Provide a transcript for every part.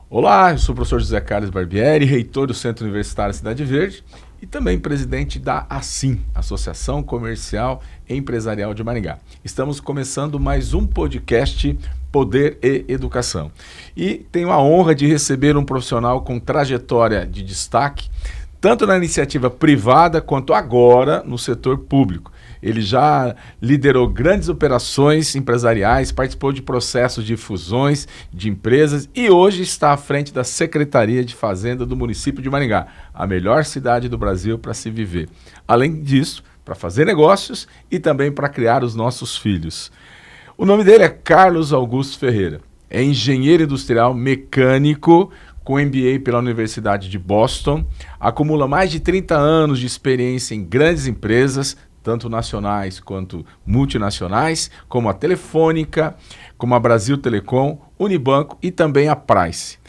Olá, eu sou o professor José Carlos Barbieri, reitor do Centro Universitário Cidade Verde e também presidente da ASSIM, Associação Comercial e Empresarial de Maringá. Estamos começando mais um podcast Poder e Educação. E tenho a honra de receber um profissional com trajetória de destaque, tanto na iniciativa privada quanto agora no setor público. Ele já liderou grandes operações empresariais, participou de processos de fusões de empresas e hoje está à frente da Secretaria de Fazenda do município de Maringá, a melhor cidade do Brasil para se viver. Além disso, para fazer negócios e também para criar os nossos filhos. O nome dele é Carlos Augusto Ferreira. É engenheiro industrial mecânico com MBA pela Universidade de Boston, acumula mais de 30 anos de experiência em grandes empresas, tanto nacionais quanto multinacionais, como a Telefônica, como a Brasil Telecom, Unibanco e também a Price.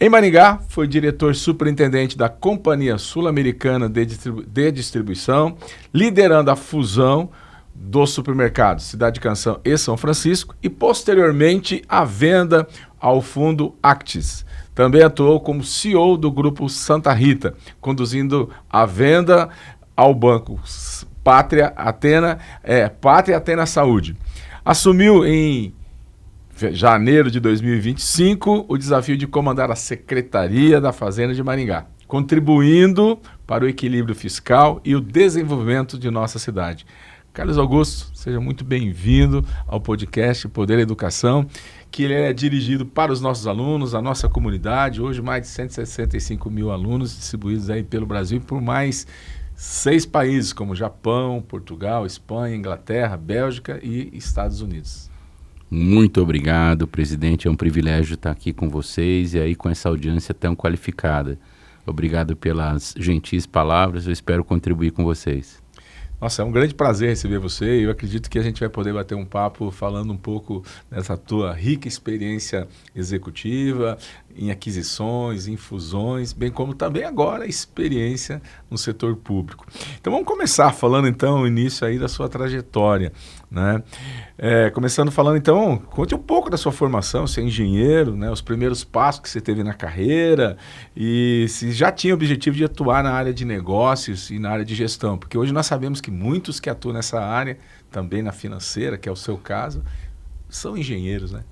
Em Maringá, foi diretor superintendente da Companhia Sul-Americana de Distribuição, liderando a fusão dos supermercados Cidade Canção e São Francisco e, posteriormente, a venda ao fundo Actis. Também atuou como CEO do Grupo Santa Rita, conduzindo a venda ao banco Pátria Atena Saúde. Assumiu em janeiro de 2025 o desafio de comandar a Secretaria da Fazenda de Maringá, contribuindo para o equilíbrio fiscal e o desenvolvimento de nossa cidade. Carlos Augusto, seja muito bem-vindo ao podcast Poder e Educação, que ele é dirigido para os nossos alunos, a nossa comunidade, hoje mais de 165 mil alunos distribuídos aí pelo Brasil e por mais 6 países, como Japão, Portugal, Espanha, Inglaterra, Bélgica e Estados Unidos. Muito obrigado, presidente. É um privilégio estar aqui com vocês e aí com essa audiência tão qualificada. Obrigado pelas gentis palavras, eu espero contribuir com vocês. Nossa, é um grande prazer receber você e eu acredito que a gente vai poder bater um papo falando um pouco dessa tua rica experiência executiva, em aquisições, em fusões, bem como também agora a experiência no setor público. Então vamos começar falando então o início aí da sua trajetória, né? Começando falando então, conte um pouco da sua formação, você é engenheiro, né? Os primeiros passos que você teve na carreira e se já tinha o objetivo de atuar na área de negócios e na área de gestão, porque hoje nós sabemos que muitos que atuam nessa área, também na financeira, que é o seu caso, são engenheiros, né?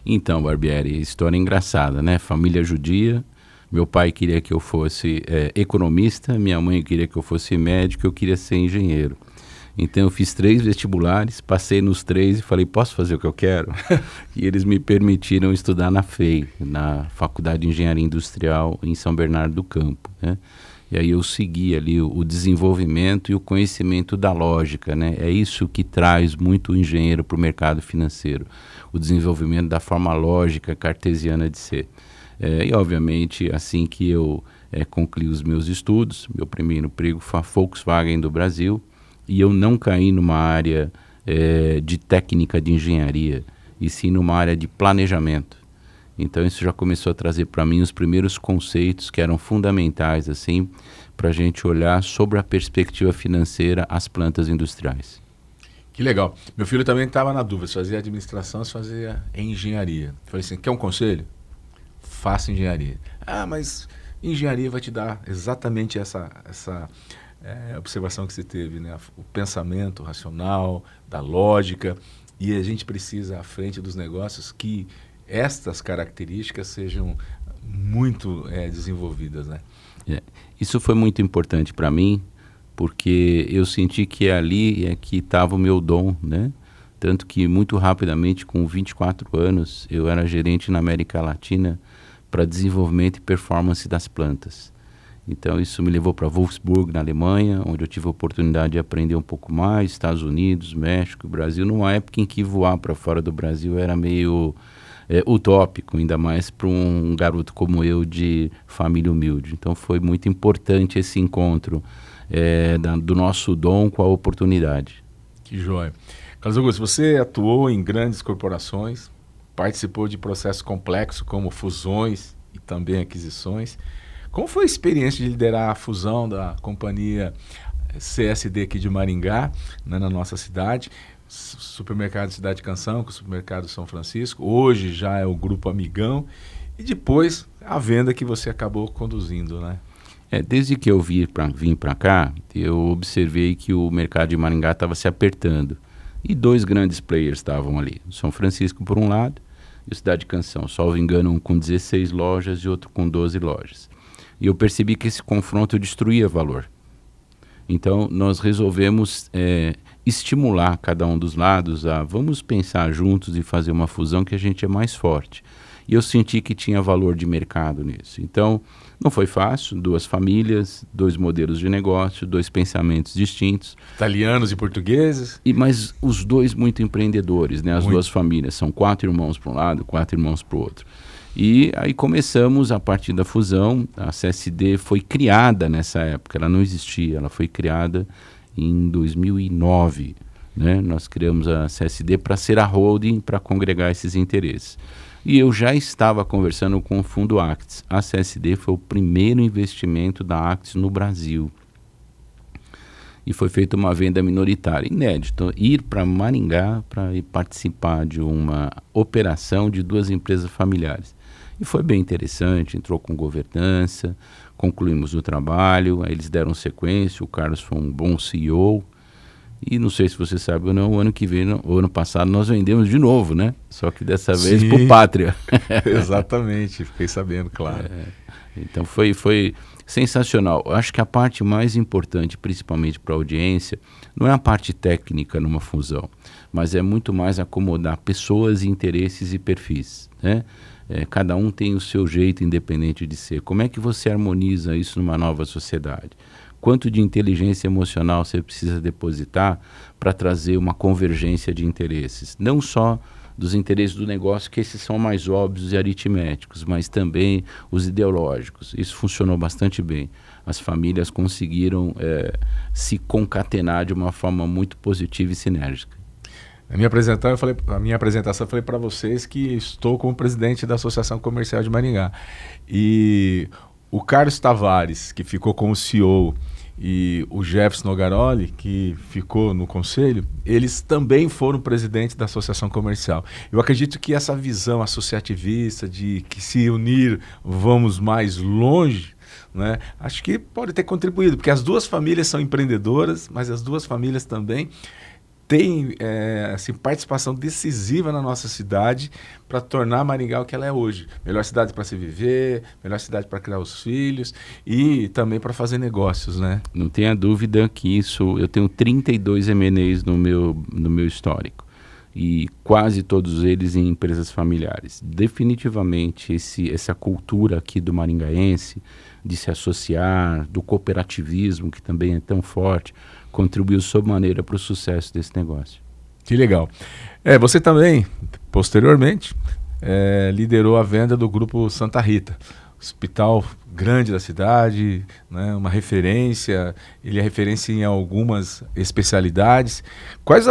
Então, Barbieri, história engraçada, né? Família judia, meu pai queria que eu fosse economista, minha mãe queria que eu fosse médico, eu queria ser engenheiro. Então eu fiz 3 vestibulares, passei nos 3 e falei, posso fazer o que eu quero? E eles me permitiram estudar na FEI, na Faculdade de Engenharia Industrial em São Bernardo do Campo, né? E aí eu segui ali o desenvolvimento e o conhecimento da lógica, né? É isso que traz muito o engenheiro para o mercado financeiro, o desenvolvimento da forma lógica cartesiana de ser. E obviamente assim que eu concluí os meus estudos, meu primeiro emprego foi a Volkswagen do Brasil, e eu não caí numa área de técnica de engenharia, e sim numa área de planejamento. Então isso já começou a trazer para mim os primeiros conceitos que eram fundamentais assim, para a gente olhar sobre a perspectiva financeira as plantas industriais. Que legal. Meu filho também estava na dúvida, se fazia administração, se fazia engenharia. Eu falei assim, quer um conselho? Faça engenharia. Ah, mas engenharia vai te dar exatamente essa observação que você teve, né? O pensamento racional, da lógica, e a gente precisa, à frente dos negócios, que estas características sejam muito desenvolvidas, né? Isso foi muito importante para mim, porque eu senti que ali é que estava o meu dom, né? Tanto que muito rapidamente, com 24 anos, eu era gerente na América Latina para desenvolvimento e performance das plantas. Então isso me levou para Wolfsburg, na Alemanha, onde eu tive a oportunidade de aprender um pouco mais, Estados Unidos, México, Brasil, numa época em que voar para fora do Brasil era meio utópico, ainda mais para um garoto como eu de família humilde. Então foi muito importante esse encontro do nosso dom com a oportunidade. Que joia. Carlos Augusto, você atuou em grandes corporações, participou de processos complexos como fusões e também aquisições. Como foi a experiência de liderar a fusão da companhia CSD aqui de Maringá, né, na nossa cidade. Supermercado Cidade Canção, com o Supermercado São Francisco. Hoje já é o Grupo Amigão. E depois a venda que você acabou conduzindo, né? Desde que eu vim para cá, eu observei que o mercado de Maringá estava se apertando. E dois grandes players estavam ali. O São Francisco, por um lado, e o Cidade Canção. Salvo engano, um com 16 lojas e outro com 12 lojas. E eu percebi que esse confronto destruía valor. Então, nós resolvemos estimular cada um dos lados a vamos pensar juntos e fazer uma fusão que a gente é mais forte. E eu senti que tinha valor de mercado nisso. Então, não foi fácil, duas famílias, dois modelos de negócio, dois pensamentos distintos. Italianos e portugueses. Mas os dois muito empreendedores, né? As duas famílias, são 4 irmãos para um lado, 4 irmãos para o outro. E aí começamos a partir da fusão. A CSD foi criada nessa época, ela não existia, ela foi criada em 2009. Né? Nós criamos a CSD para ser a holding, para congregar esses interesses. E eu já estava conversando com o fundo Actis. A CSD foi o primeiro investimento da Actis no Brasil. E foi feita uma venda minoritária, inédito, ir para Maringá para participar de uma operação de duas empresas familiares. E foi bem interessante, entrou com governança, concluímos o trabalho, aí eles deram sequência, o Carlos foi um bom CEO. E não sei se você sabe ou não, o ano que vem, o ano passado, nós vendemos de novo, né? Só que dessa vez para o Pátria. Exatamente, fiquei sabendo, claro. Então foi sensacional. Eu acho que a parte mais importante, principalmente para a audiência, não é a parte técnica numa fusão, mas é muito mais acomodar pessoas, interesses e perfis, né? Cada um tem o seu jeito independente de ser. Como é que você harmoniza isso numa nova sociedade? Quanto de inteligência emocional você precisa depositar para trazer uma convergência de interesses? Não só dos interesses do negócio, que esses são mais óbvios e aritméticos, mas também os ideológicos. Isso funcionou bastante bem. As famílias conseguiram se concatenar de uma forma muito positiva e sinérgica. Na minha apresentação eu falei para vocês que estou como presidente da Associação Comercial de Maringá. E o Carlos Tavares, que ficou como CEO, e o Jefferson Nogaroli, que ficou no conselho, eles também foram presidentes da Associação Comercial. Eu acredito que essa visão associativista de que se unir vamos mais longe, né, acho que pode ter contribuído, porque as duas famílias são empreendedoras, mas as duas famílias também têm assim, participação decisiva na nossa cidade para tornar Maringá o que ela é hoje. Melhor cidade para se viver, melhor cidade para criar os filhos e também para fazer negócios, né? Não tenha dúvida que isso... Eu tenho 32 M&As no meu histórico e quase todos eles em empresas familiares. Definitivamente essa cultura aqui do maringaense de se associar, do cooperativismo, que também é tão forte, contribuiu sob maneira para o sucesso desse negócio. Que legal. Você também, posteriormente, liderou a venda do Grupo Santa Rita, hospital grande da cidade, né, uma referência, ele é referência em algumas especialidades. Quais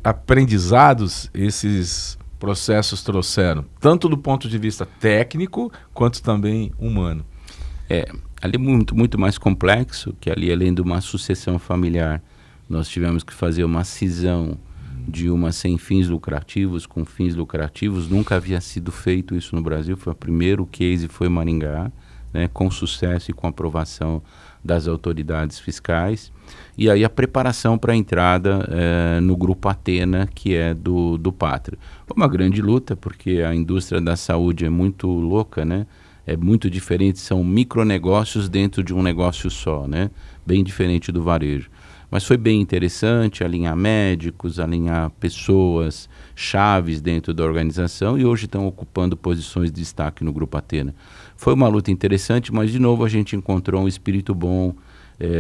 aprendizados esses processos trouxeram, tanto do ponto de vista técnico, quanto também humano? Ali é muito mais complexo, que ali, além de uma sucessão familiar, nós tivemos que fazer uma cisão de uma sem fins lucrativos com fins lucrativos. Nunca havia sido feito isso no Brasil, foi o primeiro case, foi Maringá, né, com sucesso e com aprovação das autoridades fiscais. E aí a preparação para a entrada no Grupo Atena, que é do Pátria. Foi uma grande luta, porque a indústria da saúde é muito louca, né? É muito diferente, são micronegócios dentro de um negócio só, né? Bem diferente do varejo. Mas foi bem interessante alinhar médicos, alinhar pessoas chaves dentro da organização e hoje estão ocupando posições de destaque no Grupo Atena. Foi uma luta interessante, mas de novo a gente encontrou um espírito bom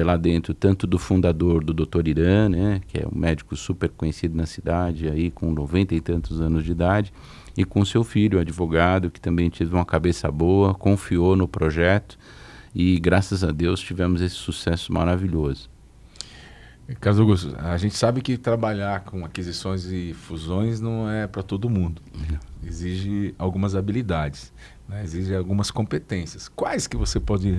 lá dentro, tanto do fundador, do Dr. Irã, né, que é um médico super conhecido na cidade, aí com 90 e tantos anos de idade, e com seu filho, advogado, que também teve uma cabeça boa, confiou no projeto e graças a Deus tivemos esse sucesso maravilhoso. Carlos Augusto, a gente sabe que trabalhar com aquisições e fusões não é para todo mundo. Exige algumas habilidades, né? Exige algumas competências. Quais que você pode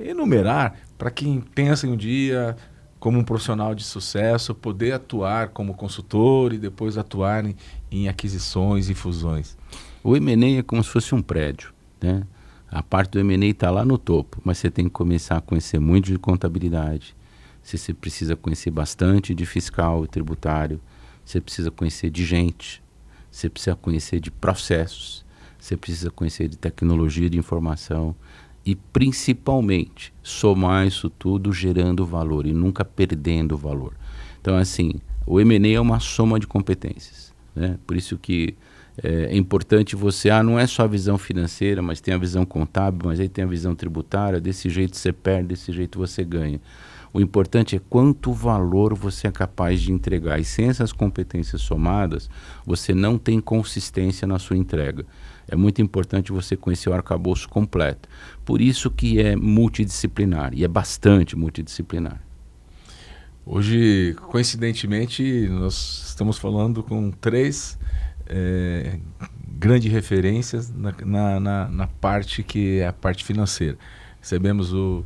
enumerar para quem pensa em um dia como um profissional de sucesso, poder atuar como consultor e depois atuar em aquisições e fusões? O M&A é como se fosse um prédio, né? A parte do M&A está lá no topo, mas você tem que começar a conhecer muito de contabilidade. Você precisa conhecer bastante de fiscal e tributário. Você precisa conhecer de gente. Você precisa conhecer de processos. Você precisa conhecer de tecnologia de informação. E, principalmente, somar isso tudo gerando valor e nunca perdendo valor. Então, assim, o M&A é uma soma de competências, né? Por isso que é importante você, não é só a visão financeira, mas tem a visão contábil, mas aí tem a visão tributária, desse jeito você perde, desse jeito você ganha. O importante é quanto valor você é capaz de entregar. E sem essas competências somadas, você não tem consistência na sua entrega. É muito importante você conhecer o arcabouço completo. Por isso que é multidisciplinar, e é bastante multidisciplinar. Hoje, coincidentemente, nós estamos falando com três grandes referências na parte que é a parte financeira. Recebemos o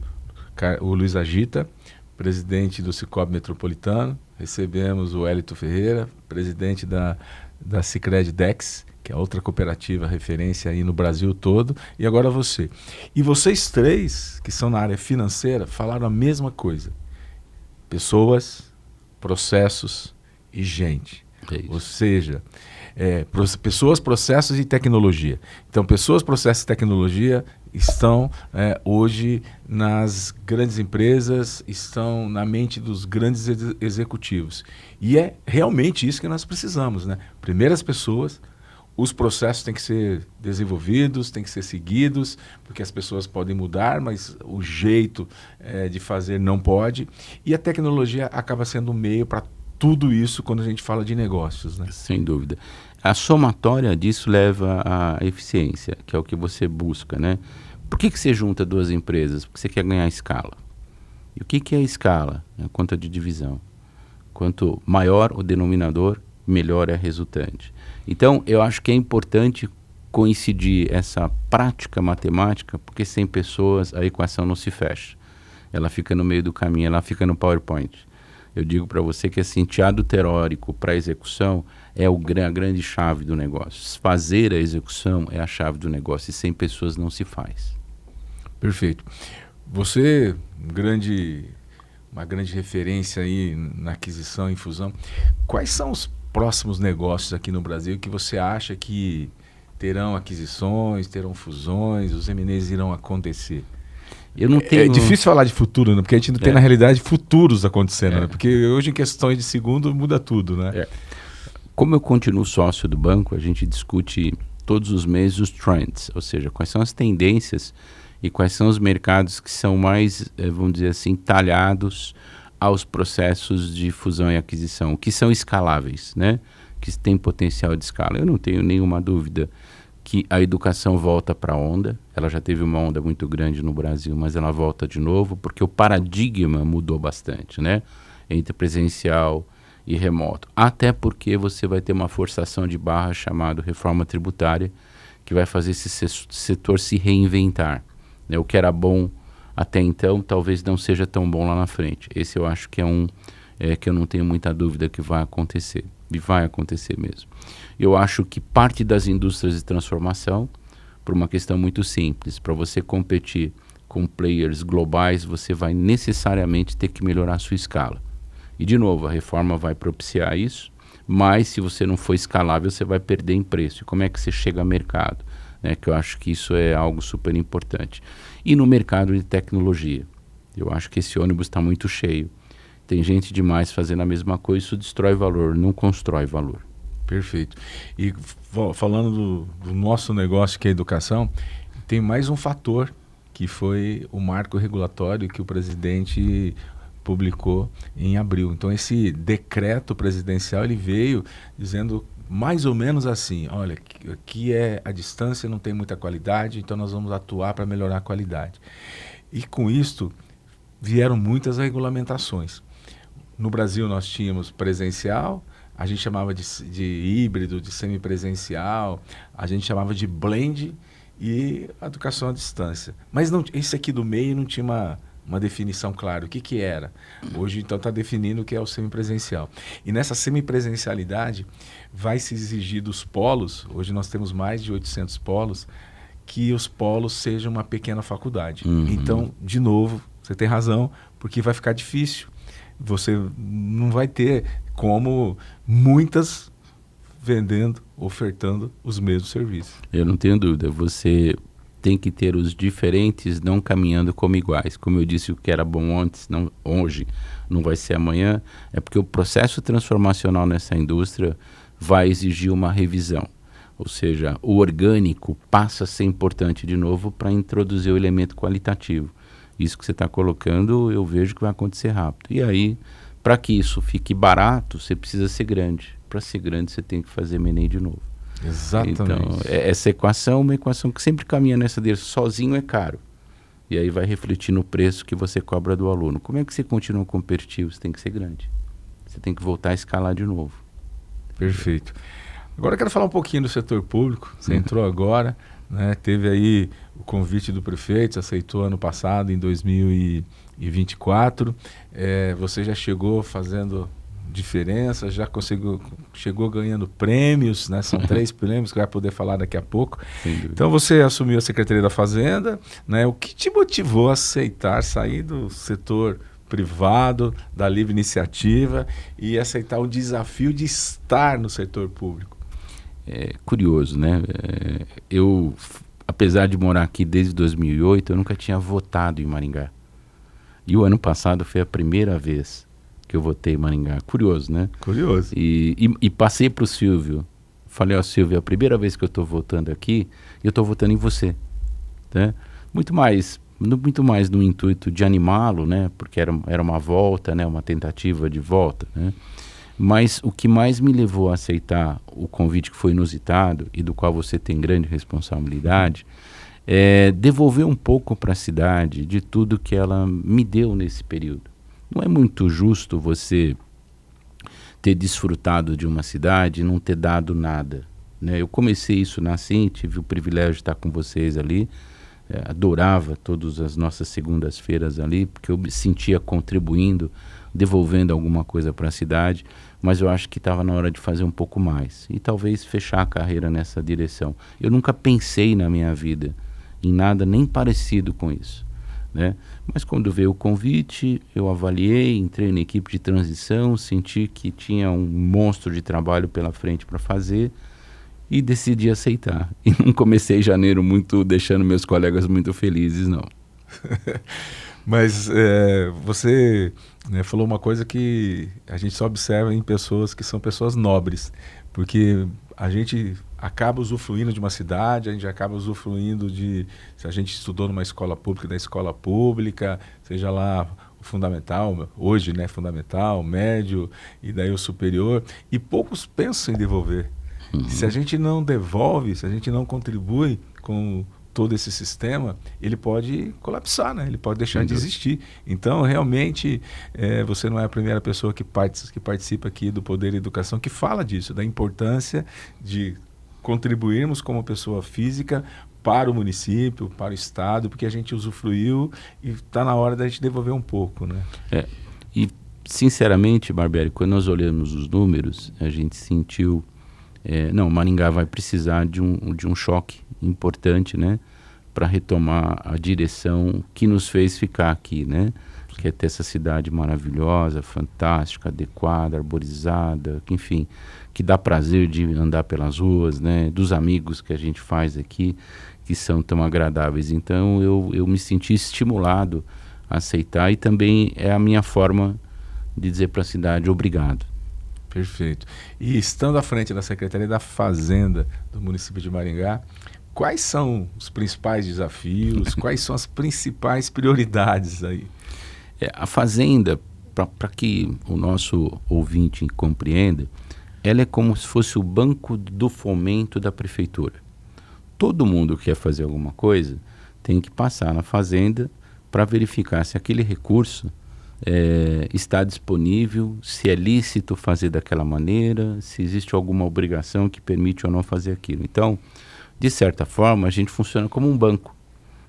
Luiz Agita, presidente do Cicobi Metropolitano. Recebemos o Hélito Ferreira, presidente da Sicredi Dex, que é outra cooperativa referência aí no Brasil todo. E agora você. E vocês três, que são na área financeira, falaram a mesma coisa. Pessoas, processos e gente. Ou seja, pessoas, processos e tecnologia. Então, pessoas, processos e tecnologia estão hoje nas grandes empresas, estão na mente dos grandes executivos. E é realmente isso que nós precisamos, né? Primeiro as pessoas, os processos têm que ser desenvolvidos, têm que ser seguidos, porque as pessoas podem mudar, mas o jeito de fazer não pode. E a tecnologia acaba sendo um meio para tudo isso quando a gente fala de negócios, né? Sem dúvida. A somatória disso leva à eficiência, que é o que você busca, né? Por que você junta duas empresas? Porque você quer ganhar escala. E o que é a escala? É a conta de divisão. Quanto maior o denominador, melhor é a resultante. Então, eu acho que é importante coincidir essa prática matemática, porque sem pessoas a equação não se fecha. Ela fica no meio do caminho, ela fica no PowerPoint. Eu digo para você que esse enteado teórico para a execução é a grande chave do negócio. Fazer a execução é a chave do negócio e sem pessoas não se faz. Perfeito. Você, uma grande referência aí na aquisição e fusão. Quais são os próximos negócios aqui no Brasil que você acha que terão aquisições, terão fusões, os M&As irão acontecer? Eu não tenho... É difícil falar de futuro, né? Porque a gente não tem, na realidade, futuros acontecendo. Né? Porque hoje, em questões de segundo, muda tudo, né? Como eu continuo sócio do banco, a gente discute todos os meses os trends, ou seja, quais são as tendências e quais são os mercados que são mais, vamos dizer assim, talhados aos processos de fusão e aquisição, que são escaláveis, né? Que têm potencial de escala. Eu não tenho nenhuma dúvida que a educação volta para a onda. Ela já teve uma onda muito grande no Brasil, mas ela volta de novo, porque o paradigma mudou bastante, né? Entre presencial e remoto. Até porque você vai ter uma forçação de barra chamada reforma tributária, que vai fazer esse setor se reinventar, né? O que era bom até então, talvez não seja tão bom lá na frente. Esse eu acho que que eu não tenho muita dúvida que vai acontecer. E vai acontecer mesmo. Eu acho que parte das indústrias de transformação, por uma questão muito simples, para você competir com players globais, você vai necessariamente ter que melhorar a sua escala. E, de novo, a reforma vai propiciar isso, mas se você não for escalável, você vai perder em preço. E como é que você chega ao mercado? Né? Que eu acho que isso é algo super importante. E no mercado de tecnologia, eu acho que esse ônibus está muito cheio. Tem gente demais fazendo a mesma coisa, isso destrói valor, não constrói valor. Perfeito. E falando do nosso negócio, que é a educação, tem mais um fator, que foi o marco regulatório que o presidente publicou em abril. Então, esse decreto presidencial, ele veio dizendo mais ou menos assim, olha, aqui a distância não tem muita qualidade, então nós vamos atuar para melhorar a qualidade. E com isto, vieram muitas regulamentações. No Brasil nós tínhamos presencial, a gente chamava de híbrido, de semipresencial, a gente chamava de blend e a educação à distância. Mas não, esse aqui do meio não tinha uma definição clara. O que que era? Hoje, então, está definindo o que é o semipresencial. E nessa semipresencialidade, vai se exigir dos polos, hoje nós temos mais de 800 polos, que os polos sejam uma pequena faculdade. Então, de novo, você tem razão, porque vai ficar difícil. Você não vai ter como muitas vendendo, ofertando os mesmos serviços. Eu não tenho dúvida. Você tem que ter os diferentes não caminhando como iguais. Como eu disse, o que era bom antes, não, hoje, não vai ser amanhã. É porque o processo transformacional nessa indústria vai exigir uma revisão. Ou seja, o orgânico passa a ser importante de novo para introduzir o elemento qualitativo. Isso que você está colocando, eu vejo que vai acontecer rápido. E aí, para que isso fique barato, você precisa ser grande. Para ser grande, você tem que fazer M&A de novo. Exatamente. Então, essa equação é uma equação que sempre caminha nessa direção. Sozinho é caro. E aí vai refletir no preço que você cobra do aluno. Como é que você continua competitivo? Você tem que ser grande. Você tem que voltar a escalar de novo. Perfeito. Agora eu quero falar um pouquinho do setor público. Você entrou agora, né? Teve aí o convite do prefeito, você aceitou ano passado, em 2024. Você já chegou fazendo diferença, já chegou ganhando prêmios, né? São 3 prêmios que vai poder falar daqui a pouco. Então você assumiu a Secretaria da Fazenda, né? O que te motivou a aceitar sair do setor privado, da livre iniciativa e aceitar o desafio de estar no setor público? É curioso, né? Eu, apesar de morar aqui desde 2008, eu nunca tinha votado em Maringá. E o ano passado foi a primeira vez que eu votei em Maringá. Curioso, né? Curioso. E passei para o Silvio. Falei, Silvio, é a primeira vez que eu estou votando aqui, e eu estou votando em você. Né? Muito mais no intuito de animá-lo, né? Porque era uma volta, né? Uma tentativa de volta, né? Mas o que mais me levou a aceitar o convite, que foi inusitado e do qual você tem grande responsabilidade, é devolver um pouco para a cidade de tudo que ela me deu nesse período. Não é muito justo você ter desfrutado de uma cidade e não ter dado nada, né? Eu comecei isso na Assim, tive o privilégio de estar com vocês ali, adorava todas as nossas segundas-feiras ali, porque eu me sentia contribuindo, devolvendo alguma coisa para a cidade, mas eu acho que estava na hora de fazer um pouco mais e talvez fechar a carreira nessa direção. Eu nunca pensei na minha vida em nada nem parecido com isso, né? Mas quando veio o convite, eu avaliei, entrei na equipe de transição, senti que tinha um monstro de trabalho pela frente para fazer e decidi aceitar. E não comecei janeiro deixando meus colegas muito felizes, não. Mas você falou uma coisa que a gente só observa em pessoas que são pessoas nobres, porque a gente acaba usufruindo de uma cidade, a gente acaba usufruindo se a gente estudou numa escola pública, da escola pública, seja lá o fundamental, hoje, né, fundamental, médio e daí o superior, e poucos pensam em devolver. Se a gente não devolve, se a gente não contribui com todo esse sistema, ele pode colapsar, né? Ele pode deixar de existir. Então, realmente, você não é a primeira pessoa que participa aqui do Poder e Educação que fala disso, da importância de contribuirmos como pessoa física para o município, para o estado, porque a gente usufruiu e está na hora da gente devolver um pouco, né? E, sinceramente, Barbieri, quando nós olhamos os números, a gente sentiu... Maringá vai precisar de um choque importante, né, para retomar a direção que nos fez ficar aqui, né, que é ter essa cidade maravilhosa, fantástica, adequada, arborizada, que, enfim, que dá prazer de andar pelas ruas, né, dos amigos que a gente faz aqui, que são tão agradáveis. Então eu me senti estimulado a aceitar e também é a minha forma de dizer para a cidade obrigado. Perfeito. E estando à frente da Secretaria da Fazenda do município de Maringá, quais são os principais desafios, quais são as principais prioridades aí? A Fazenda, para que o nosso ouvinte compreenda, ela é como se fosse o banco do fomento da prefeitura. Todo mundo que quer fazer alguma coisa tem que passar na Fazenda para verificar se aquele recurso está disponível, se é lícito fazer daquela maneira, se existe alguma obrigação que permite ou não fazer aquilo. Então, De certa forma, a gente funciona como um banco,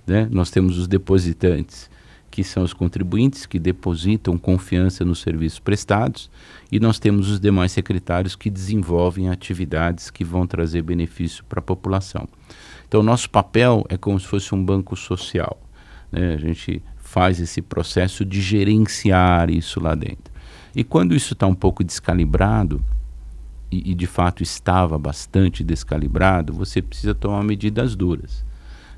né? Nós temos os depositantes, que são os contribuintes que depositam confiança nos serviços prestados, e nós temos os demais secretários que desenvolvem atividades que vão trazer benefício para a população. Então, nosso papel é como se fosse um banco social, né? A gente faz esse processo de gerenciar isso lá dentro. E quando isso está um pouco descalibrado, e de fato estava bastante descalibrado, você precisa tomar medidas duras.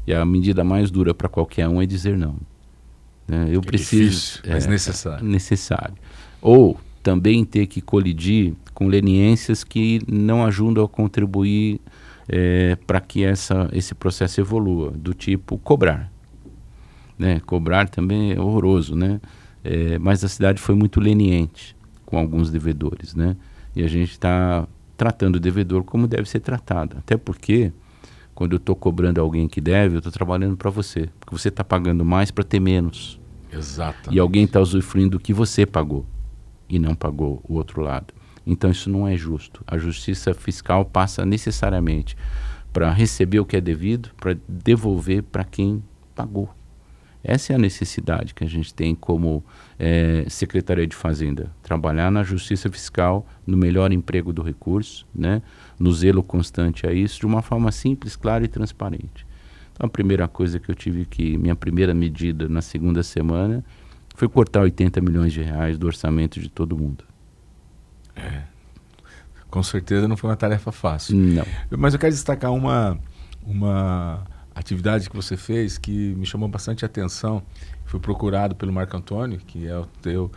E a medida mais dura para qualquer um é dizer não. Eu preciso, difícil, mas necessário. Necessário. Ou também ter que colidir com leniências que não ajudam a contribuir para que esse processo evolua, do tipo cobrar. Cobrar também é horroroso, né? Mas a cidade foi muito leniente com alguns devedores, né? E a gente está tratando o devedor como deve ser tratado. Até porque, quando eu estou cobrando alguém que deve, eu estou trabalhando para você. Porque você está pagando mais para ter menos. Exatamente. E alguém está usufruindo do que você pagou e não pagou o outro lado. Então isso não é justo. A justiça fiscal passa necessariamente para receber o que é devido, para devolver para quem pagou. Essa é a necessidade que a gente tem como Secretaria de Fazenda. Trabalhar na justiça fiscal, no melhor emprego do recurso, né? No zelo constante a isso, de uma forma simples, clara e transparente. Então, a primeira coisa que eu tive minha primeira medida na segunda semana foi cortar 80 milhões de reais do orçamento de todo mundo. Com certeza não foi uma tarefa fácil. Não. Mas eu quero destacar uma atividade que você fez que me chamou bastante atenção. Fui procurado pelo Marco Antônio, que é o teu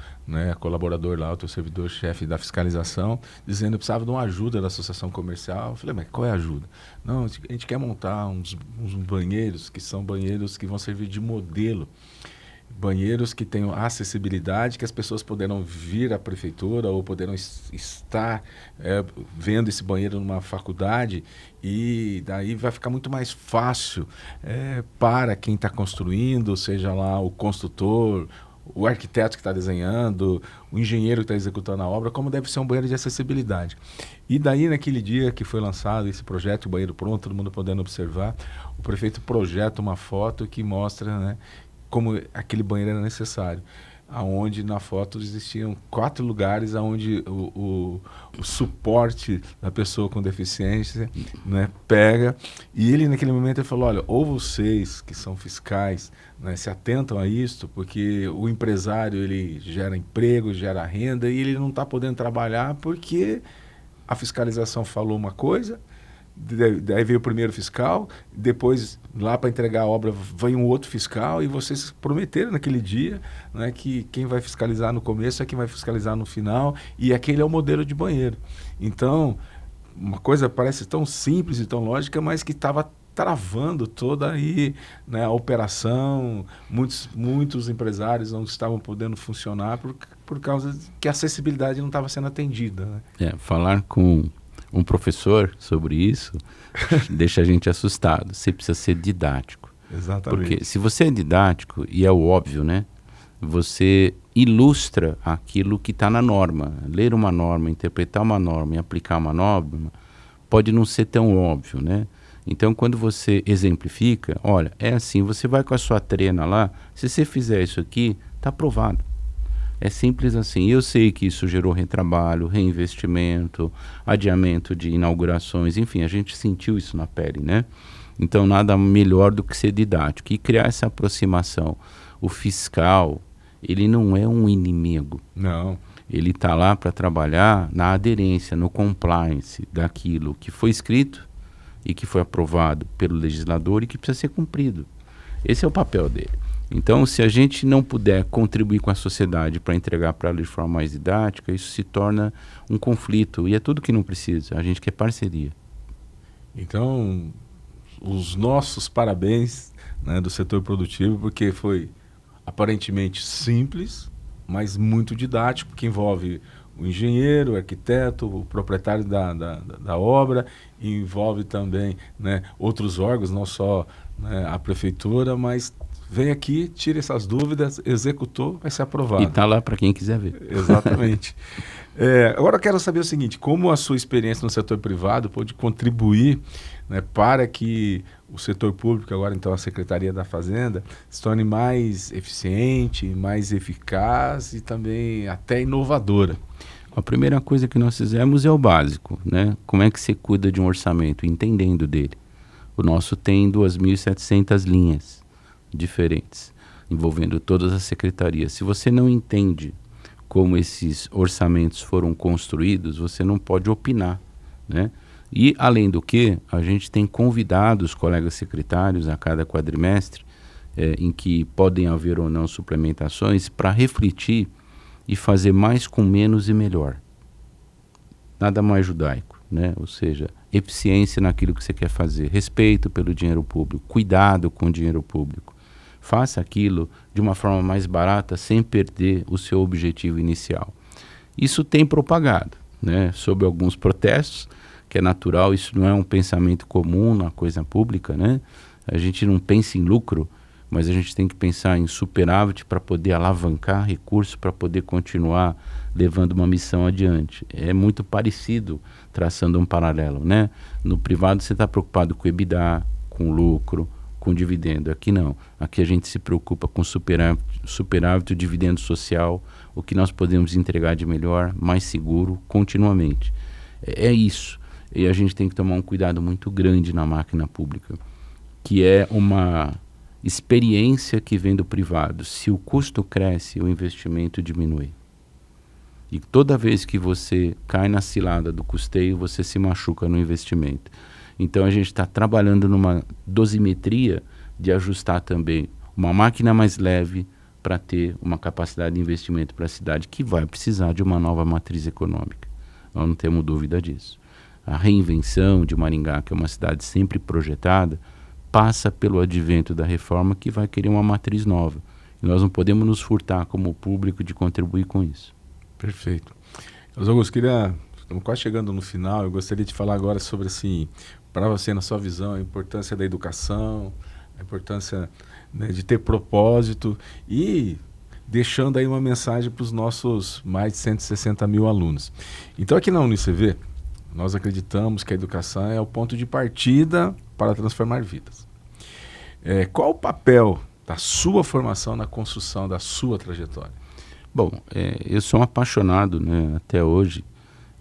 colaborador lá, o teu servidor-chefe da fiscalização, dizendo que precisava de uma ajuda da associação comercial. Eu falei, mas qual é a ajuda? Não, a gente quer montar uns banheiros, que são banheiros que vão servir de modelo. Banheiros que tenham acessibilidade, que as pessoas poderão vir à prefeitura ou poderão estar vendo esse banheiro numa faculdade, e daí vai ficar muito mais fácil para quem está construindo, seja lá o construtor, o arquiteto que está desenhando, o engenheiro que está executando a obra, como deve ser um banheiro de acessibilidade. E daí, naquele dia que foi lançado esse projeto, o banheiro pronto, todo mundo podendo observar, o prefeito projeta uma foto que mostra, né, como aquele banheiro era necessário, aonde na foto existiam 4 lugares aonde o suporte da pessoa com deficiência, né, pega, e ele naquele momento ele falou, olha, ou vocês que são fiscais, né, se atentam a isso, porque o empresário ele gera emprego, gera renda, e ele não está podendo trabalhar porque a fiscalização falou uma coisa. Daí veio o primeiro fiscal, depois lá para entregar a obra veio um outro fiscal, e vocês prometeram naquele dia, né, que quem vai fiscalizar no começo é quem vai fiscalizar no final, e aquele é o modelo de banheiro. Então, uma coisa parece tão simples e tão lógica, mas que estava travando toda aí, né, a operação. Muitos empresários não estavam podendo funcionar por causa que a acessibilidade não estava sendo atendida, né? Falar com um professor sobre isso deixa a gente assustado. Você precisa ser didático. Exatamente. Porque se você é didático, e é o óbvio, né? Você ilustra aquilo que está na norma. Ler uma norma, interpretar uma norma e aplicar uma norma pode não ser tão óbvio, né? Então, quando você exemplifica, olha, é assim, você vai com a sua trena lá, se você fizer isso aqui, está aprovado. É simples assim. Eu sei que isso gerou retrabalho, reinvestimento, adiamento de inaugurações, enfim, a gente sentiu isso na pele, né? Então, nada melhor do que ser didático e criar essa aproximação. O fiscal, ele não é um inimigo. Não. Ele está lá para trabalhar na aderência, no compliance daquilo que foi escrito e que foi aprovado pelo legislador e que precisa ser cumprido. Esse é o papel dele. Então, se a gente não puder contribuir com a sociedade para entregar para ela de forma mais didática, isso se torna um conflito. E é tudo que não precisa. A gente quer parceria. Então, os nossos parabéns, né, do setor produtivo, porque foi aparentemente simples, mas muito didático, que envolve o engenheiro, o arquiteto, o proprietário da obra, e envolve também, né, outros órgãos, não só, né, a prefeitura, mas vem aqui, tira essas dúvidas, executou, vai ser aprovado. E está lá para quem quiser ver. Exatamente. Agora eu quero saber o seguinte, como a sua experiência no setor privado pode contribuir, né, para que o setor público, agora então a Secretaria da Fazenda, se torne mais eficiente, mais eficaz e também até inovadora. A primeira coisa que nós fizemos é o básico, né? Como é que você cuida de um orçamento? Entendendo dele. O nosso tem 2.700 linhas diferentes, envolvendo todas as secretarias. Se você não entende como esses orçamentos foram construídos, você não pode opinar, né? E, além do que, a gente tem convidado os colegas secretários a cada quadrimestre, em que podem haver ou não suplementações, para refletir e fazer mais com menos e melhor. Nada mais judaico, né? Ou seja, eficiência naquilo que você quer fazer, respeito pelo dinheiro público, cuidado com o dinheiro público. Faça aquilo de uma forma mais barata sem perder o seu objetivo inicial. Isso tem propagado, né? Sob alguns protestos, que é natural, isso não é um pensamento comum na coisa pública, né? A gente não pensa em lucro, mas a gente tem que pensar em superávit para poder alavancar recursos, para poder continuar levando uma missão adiante. É muito parecido, traçando um paralelo, né? No privado você está preocupado com EBITDA, com lucro, com dividendo. Aqui não. Aqui a gente se preocupa com superávit, dividendo social, o que nós podemos entregar de melhor, mais seguro, continuamente. É isso. E a gente tem que tomar um cuidado muito grande na máquina pública, que é uma experiência que vem do privado. Se o custo cresce, o investimento diminui. E toda vez que você cai na cilada do custeio, você se machuca no investimento. Então a gente está trabalhando numa dosimetria de ajustar também uma máquina mais leve para ter uma capacidade de investimento para a cidade que vai precisar de uma nova matriz econômica. Nós não temos dúvida disso. A reinvenção de Maringá, que é uma cidade sempre projetada, passa pelo advento da reforma que vai querer uma matriz nova. E nós não podemos nos furtar como público de contribuir com isso. Perfeito. Augusto, estamos quase chegando no final, eu gostaria de falar agora sobre, assim, para você, na sua visão, a importância da educação, a importância, né, de ter propósito e deixando aí uma mensagem para os nossos mais de 160 mil alunos. Então, aqui na UniCV, nós acreditamos que a educação é o ponto de partida para transformar vidas. Qual o papel da sua formação na construção da sua trajetória? Bom, eu sou um apaixonado, né, até hoje,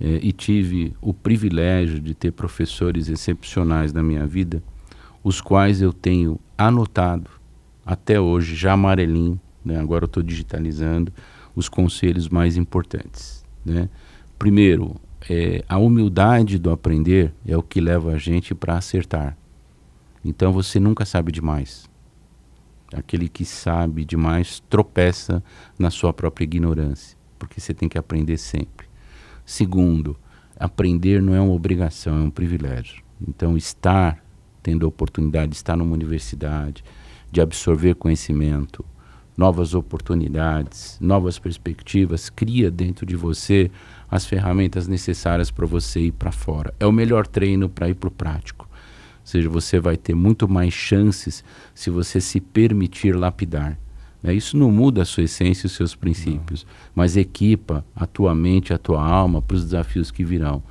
e tive o privilégio de ter professores excepcionais na minha vida, os quais eu tenho anotado até hoje, já amarelinho, né, agora eu estou digitalizando, os conselhos mais importantes, né? Primeiro, a humildade do aprender é o que leva a gente para acertar. Então você nunca sabe demais. Aquele que sabe demais tropeça na sua própria ignorância, porque você tem que aprender sempre. Segundo, aprender não é uma obrigação, é um privilégio. Então tendo a oportunidade de estar numa universidade, de absorver conhecimento, novas oportunidades, novas perspectivas, cria dentro de você as ferramentas necessárias para você ir para fora. É o melhor treino para ir para o prático. Ou seja, você vai ter muito mais chances se você se permitir lapidar. Isso não muda a sua essência e os seus princípios, mas equipa a tua mente, a tua alma para os desafios que virão.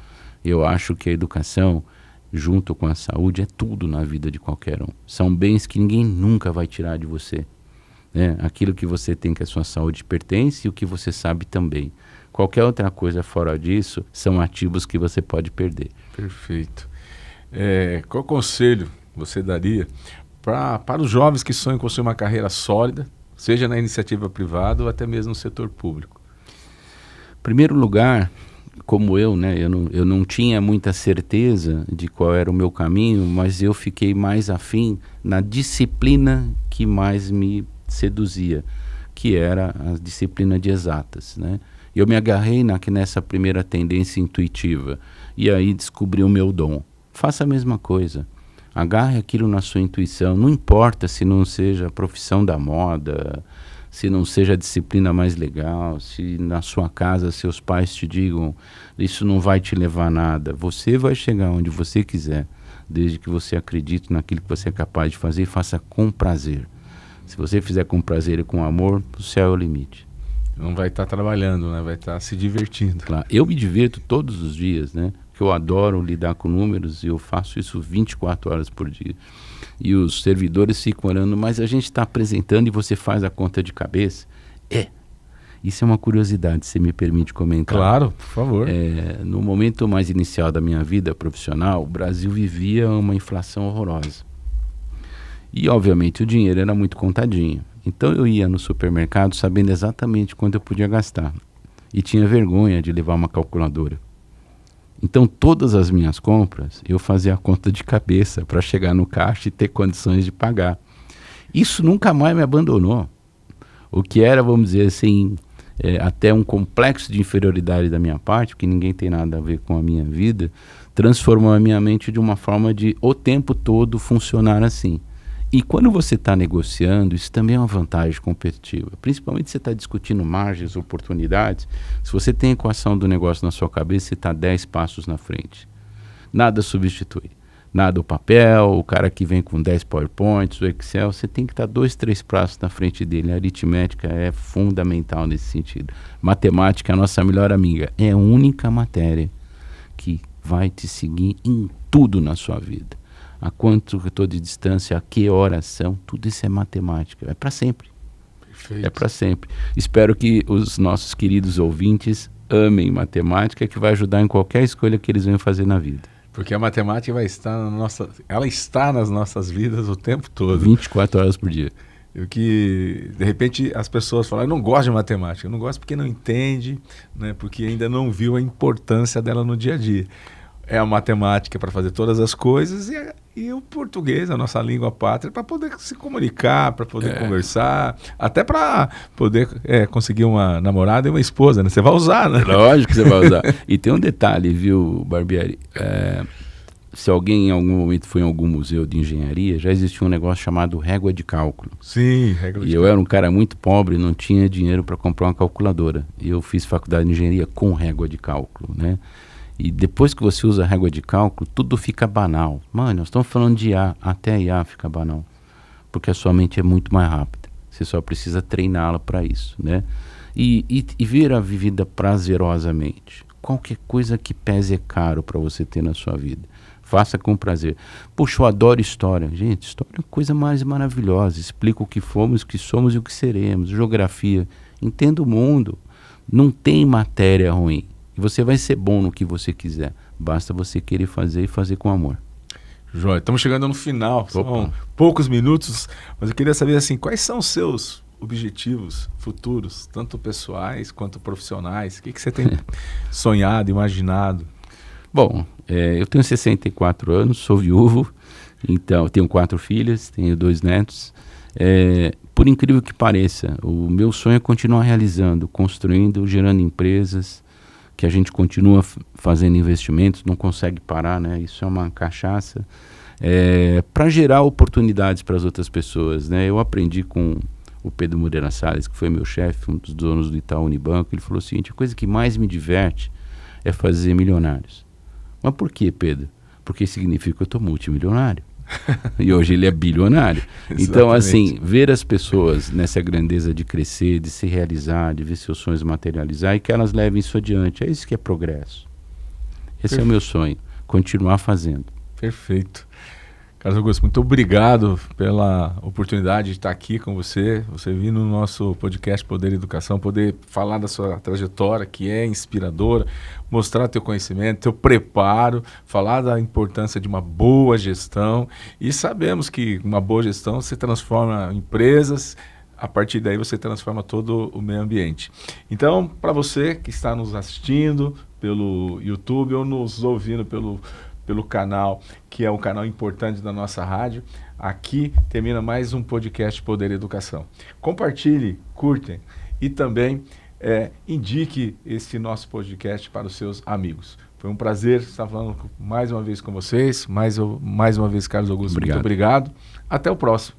Eu acho que a educação, junto com a saúde, é tudo na vida de qualquer um. São bens que ninguém nunca vai tirar de você. Aquilo que você tem que a sua saúde pertence e o que você sabe também. Qualquer outra coisa fora disso são ativos que você pode perder. Perfeito. Qual conselho você daria para os jovens que sonham construir uma carreira sólida, seja na iniciativa privada ou até mesmo no setor público? Em primeiro lugar, como eu não tinha muita certeza de qual era o meu caminho, mas eu fiquei mais afim na disciplina que mais me seduzia, que era a disciplina de exatas, né? Eu me agarrei nessa primeira tendência intuitiva e aí descobri o meu dom. Faça a mesma coisa. Agarre aquilo na sua intuição. Não importa se não seja a profissão da moda, se não seja a disciplina mais legal, se na sua casa seus pais te digam isso não vai te levar a nada. Você vai chegar onde você quiser, desde que você acredite naquilo que você é capaz de fazer e faça com prazer. Se você fizer com prazer e com amor, o céu é o limite. Não vai estar trabalhando, né? Vai estar se divertindo. Claro. Eu me divirto todos os dias, né? Porque eu adoro lidar com números e eu faço isso 24 horas por dia. E os servidores ficam olhando, mas a gente está apresentando e você faz a conta de cabeça? Isso é uma curiosidade, se me permite comentar. Claro, por favor. No momento mais inicial da minha vida profissional, o Brasil vivia uma inflação horrorosa. E, obviamente, o dinheiro era muito contadinho. Então, eu ia no supermercado sabendo exatamente quanto eu podia gastar. E tinha vergonha de levar uma calculadora. Então, todas as minhas compras, eu fazia a conta de cabeça para chegar no caixa e ter condições de pagar. Isso nunca mais me abandonou. O que era, vamos dizer assim, até um complexo de inferioridade da minha parte, porque ninguém tem nada a ver com a minha vida, transformou a minha mente de uma forma de o tempo todo funcionar assim. E quando você está negociando, isso também é uma vantagem competitiva. Principalmente se você está discutindo margens, oportunidades. Se você tem a equação do negócio na sua cabeça, você está 10 passos na frente. Nada substitui. Nada o papel, o cara que vem com 10 PowerPoints, o Excel, você tem que estar 2, 3 passos na frente dele. A aritmética é fundamental nesse sentido. Matemática é a nossa melhor amiga. É a única matéria que vai te seguir em tudo na sua vida. A quanto eu estou de distância, a que horas são, tudo isso é matemática. É para sempre. Perfeito. É para sempre. Espero que os nossos queridos ouvintes amem matemática, que vai ajudar em qualquer escolha que eles venham fazer na vida. Porque a matemática ela está nas nossas vidas o tempo todo. 24 horas por dia. O que, de repente, as pessoas falam, eu não gosto de matemática. Eu não gosto porque não entende, né? Porque ainda não viu a importância dela no dia a dia. É a matemática para fazer todas as coisas e o português, a nossa língua pátria, para poder se comunicar, para poder conversar, até para poder conseguir uma namorada e uma esposa, né? Você vai usar, né? Lógico que você vai usar. E tem um detalhe, viu, Barbieri? Se alguém em algum momento foi em algum museu de engenharia, já existia um negócio chamado régua de cálculo. Sim, régua de cálculo. E eu era um cara muito pobre, não tinha dinheiro para comprar uma calculadora. E eu fiz faculdade de engenharia com régua de cálculo, né? E depois que você usa a régua de cálculo, tudo fica banal. Mano, nós estamos falando de IA, até IA fica banal. Porque a sua mente é muito mais rápida. Você só precisa treiná-la para isso, né? E ver a vida prazerosamente. Qualquer coisa que pese é caro para você ter na sua vida. Faça com prazer. Poxa, eu adoro história. Gente, história é a coisa mais maravilhosa. Explica o que fomos, o que somos e o que seremos. Geografia. Entenda o mundo. Não tem matéria ruim. Você vai ser bom no que você quiser. Basta você querer fazer e fazer com amor. Joia, estamos chegando no final. São poucos minutos, mas eu queria saber assim, quais são os seus objetivos futuros, tanto pessoais quanto profissionais? O que você tem sonhado, imaginado? Bom, eu tenho 64 anos, sou viúvo, então tenho 4 filhas, tenho 2 netos. Por incrível que pareça, o meu sonho é continuar realizando, construindo, gerando empresas, que a gente continua fazendo investimentos, não consegue parar, né? Isso é uma cachaça, para gerar oportunidades para as outras pessoas, né? Eu aprendi com o Pedro Moreira Salles, que foi meu chefe, um dos donos do Itaú Unibanco. Ele falou o seguinte: a coisa que mais me diverte é fazer milionários. Mas por quê, Pedro? Porque significa que eu estou multimilionário. E hoje ele é bilionário. Então, assim, ver as pessoas nessa grandeza de crescer, de se realizar, de ver seus sonhos materializar e que elas levem isso adiante, é isso que é progresso. Esse é o meu sonho, continuar fazendo. Perfeito. Carlos Augusto, muito obrigado pela oportunidade de estar aqui com você vir no nosso podcast Poder e Educação, poder falar da sua trajetória, que é inspiradora, mostrar teu conhecimento, teu preparo, falar da importância de uma boa gestão. E sabemos que uma boa gestão se transforma em empresas, a partir daí você transforma todo o meio ambiente. Então, para você que está nos assistindo pelo YouTube ou nos ouvindo pelo canal, que é um canal importante da nossa rádio, aqui termina mais um podcast Poder e Educação. Compartilhe, curtem e também indique esse nosso podcast para os seus amigos. Foi um prazer estar falando mais uma vez com vocês, mais uma vez, Carlos Augusto, muito obrigado. Até o próximo.